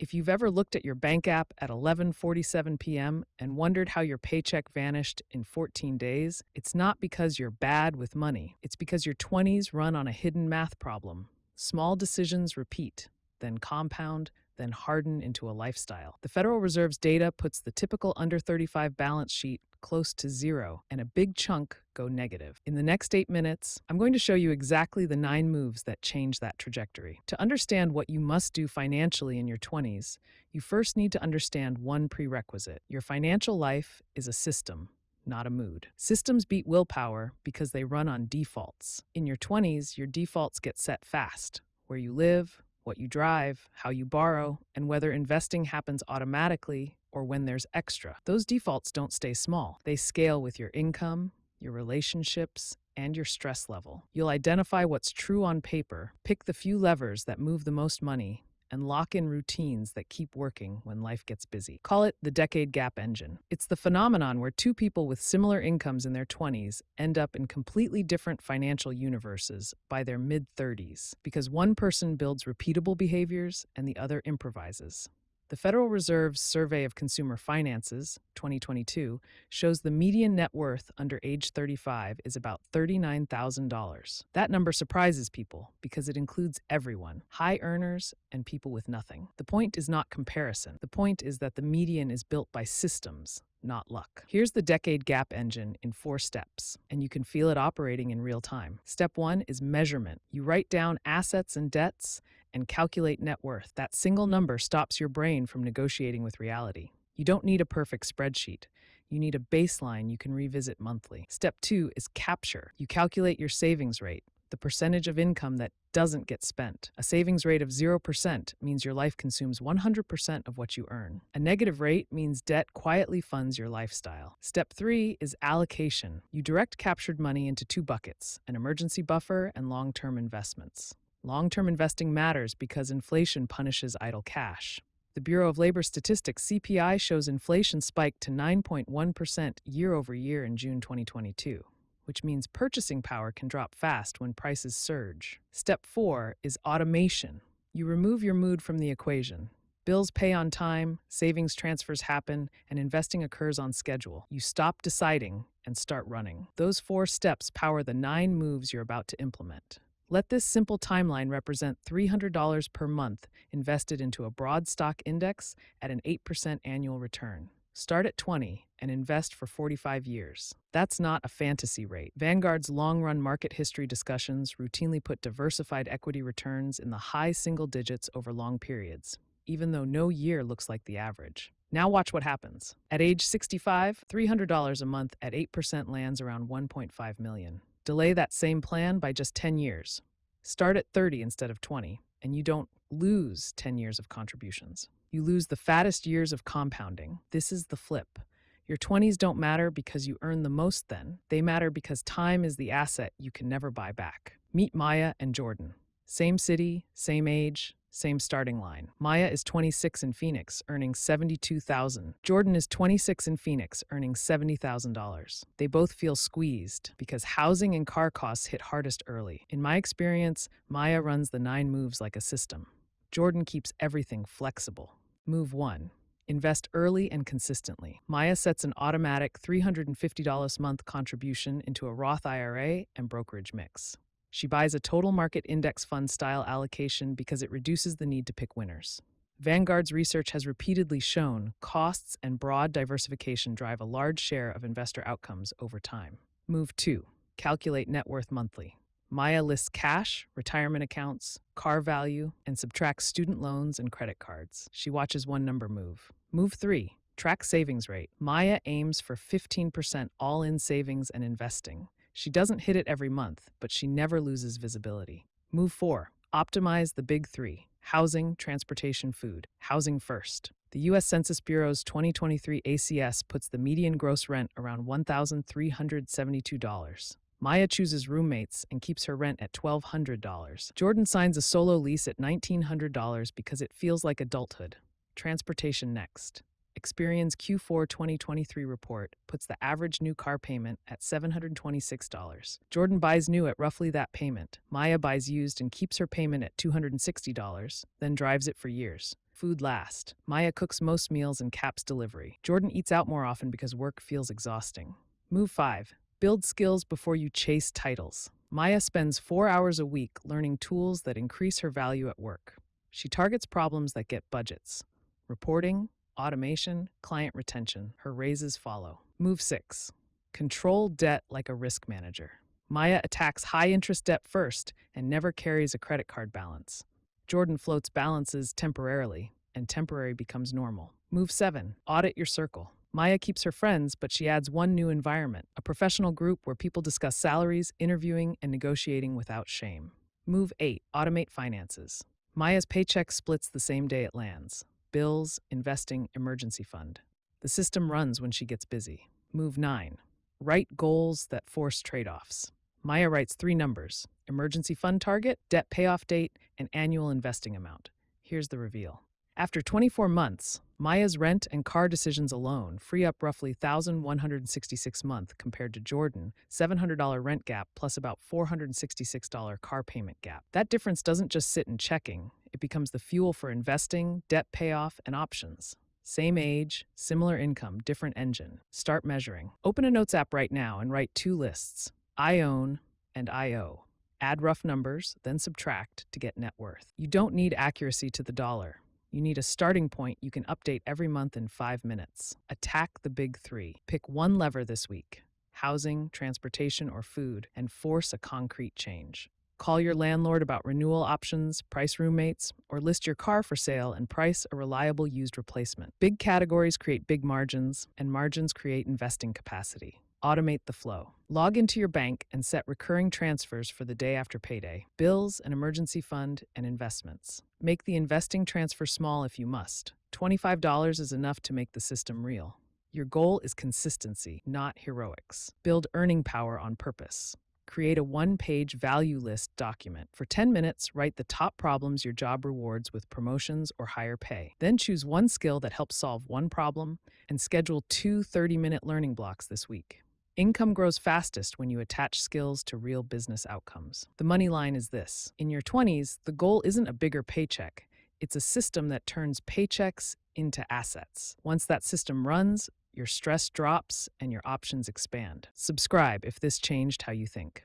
If you've ever looked at your bank app at 11:47 p.m. and wondered how your paycheck vanished in 14 days, it's not because you're bad with money. It's because your 20s run on a hidden math problem. Small decisions repeat, then compound, then harden into a lifestyle. The Federal Reserve's data puts the typical under 35 balance sheet close to zero, and a big chunk go negative. In the next 8 minutes, I'm going to show you exactly the 9 moves that change that trajectory. To understand what you must do financially in your 20s, you first need to understand one prerequisite. Your financial life is a system, not a mood. Systems beat willpower because they run on defaults. In your 20s, your defaults get set fast. Where you live, what you drive, how you borrow, and whether investing happens automatically or when there's extra. Those defaults don't stay small. They scale with your income, your relationships, and your stress level. You'll identify what's true on paper, pick the few levers that move the most money, and lock in routines that keep working when life gets busy. Call it the decade gap engine. It's the phenomenon where two people with similar incomes in their 20s end up in completely different financial universes by their mid-30s, because one person builds repeatable behaviors and the other improvises. The Federal Reserve's Survey of Consumer Finances, 2022, shows the median net worth under age 35 is about $39,000. That number surprises people because it includes everyone, high earners and people with nothing. The point is not comparison. The point is that the median is built by systems, not luck. Here's the decade gap engine in 4 steps, and you can feel it operating in real time. Step 1 is measurement. You write down assets and debts and calculate net worth. That single number stops your brain from negotiating with reality. You don't need a perfect spreadsheet. You need a baseline you can revisit monthly. Step 2 is capture. You calculate your savings rate, the percentage of income that doesn't get spent. A savings rate of 0% means your life consumes 100% of what you earn. A negative rate means debt quietly funds your lifestyle. Step 3 is allocation. You direct captured money into 2 buckets, an emergency buffer and long-term investments. Long-term investing matters because inflation punishes idle cash. The Bureau of Labor Statistics (CPI) shows inflation spiked to 9.1% year over year in June 2022, which means purchasing power can drop fast when prices surge. Step 4 is automation. You remove your mood from the equation. Bills pay on time, savings transfers happen, and investing occurs on schedule. You stop deciding and start running. Those 4 steps power the 9 moves you're about to implement. Let this simple timeline represent $300 per month invested into a broad stock index at an 8% annual return. Start at 20 and invest for 45 years. That's not a fantasy rate. Vanguard's long-run market history discussions routinely put diversified equity returns in the high single digits over long periods, even though no year looks like the average. Now watch what happens. At age 65, $300 a month at 8% lands around $1.5 million. Delay that same plan by just 10 years. Start at 30 instead of 20, and you don't lose 10 years of contributions. You lose the fattest years of compounding. This is the flip. Your 20s don't matter because you earn the most then. They matter because time is the asset you can never buy back. Meet Maya and Jordan. Same city, same age, same starting line. Maya is 26 in Phoenix, earning $72,000. Jordan is 26 in Phoenix, earning $70,000. They both feel squeezed because housing and car costs hit hardest early. In my experience, Maya runs the 9 moves like a system. Jordan keeps everything flexible. Move 1. Invest early and consistently. Maya sets an automatic $350 a month contribution into a Roth IRA and brokerage mix. She buys a total market index fund style allocation because it reduces the need to pick winners. Vanguard's research has repeatedly shown costs and broad diversification drive a large share of investor outcomes over time. Move 2. Calculate net worth monthly. Maya lists cash, retirement accounts, car value, and subtracts student loans and credit cards. She watches one number move. Move 3. Track savings rate. Maya aims for 15% all-in savings and investing. She doesn't hit it every month, but she never loses visibility. Move 4. Optimize the big 3. Housing, transportation, food. Housing first. The U.S. Census Bureau's 2023 ACS puts the median gross rent around $1,372. Maya chooses roommates and keeps her rent at $1,200. Jordan signs a solo lease at $1,900 because it feels like adulthood. Transportation next. Experian's Q4 2023 report puts the average new car payment at $726. Jordan buys new at roughly that payment. Maya buys used and keeps her payment at $260, then drives it for years. Food last. Maya cooks most meals and caps delivery. Jordan eats out more often because work feels exhausting. Move 5. Build skills before you chase titles. Maya spends 4 hours a week learning tools that increase her value at work. She targets problems that get budgets. Reporting, automation, client retention. Her raises follow. Move 6. Control debt like a risk manager. Maya attacks high-interest debt first and never carries a credit card balance. Jordan floats balances temporarily, and temporary becomes normal. Move 7. Audit your circle. Maya keeps her friends, but she adds one new environment, a professional group where people discuss salaries, interviewing, and negotiating without shame. Move 8. Automate finances. Maya's paycheck splits the same day it lands. Bills, investing, emergency fund. The system runs when she gets busy. Move 9. Write goals that force trade-offs. Maya writes 3 numbers: emergency fund target, debt payoff date, and annual investing amount. Here's the reveal. After 24 months, Maya's rent and car decisions alone free up roughly $1,166 a month compared to Jordan, $700 rent gap plus about $466 car payment gap. That difference doesn't just sit in checking, it becomes the fuel for investing, debt payoff, and options. Same age, similar income, different engine. Start measuring. Open a Notes app right now and write 2 lists: I own and I owe. Add rough numbers, then subtract to get net worth. You don't need accuracy to the dollar. You need a starting point you can update every month in 5 minutes. Attack the big 3. Pick one lever this week: housing, transportation, or food, and force a concrete change. Call your landlord about renewal options, price roommates, or list your car for sale and price a reliable used replacement. Big categories create big margins, and margins create investing capacity. Automate the flow. Log into your bank and set recurring transfers for the day after payday: bills, an emergency fund, and investments. Make the investing transfer small if you must. $25 is enough to make the system real. Your goal is consistency, not heroics. Build earning power on purpose. Create a 1-page value list document. For 10 minutes, write the top problems your job rewards with promotions or higher pay. Then choose one skill that helps solve one problem and schedule 2 30-minute learning blocks this week. Income grows fastest when you attach skills to real business outcomes. The money line is this: in your 20s, the goal isn't a bigger paycheck. It's a system that turns paychecks into assets. Once that system runs, your stress drops and your options expand. Subscribe if this changed how you think.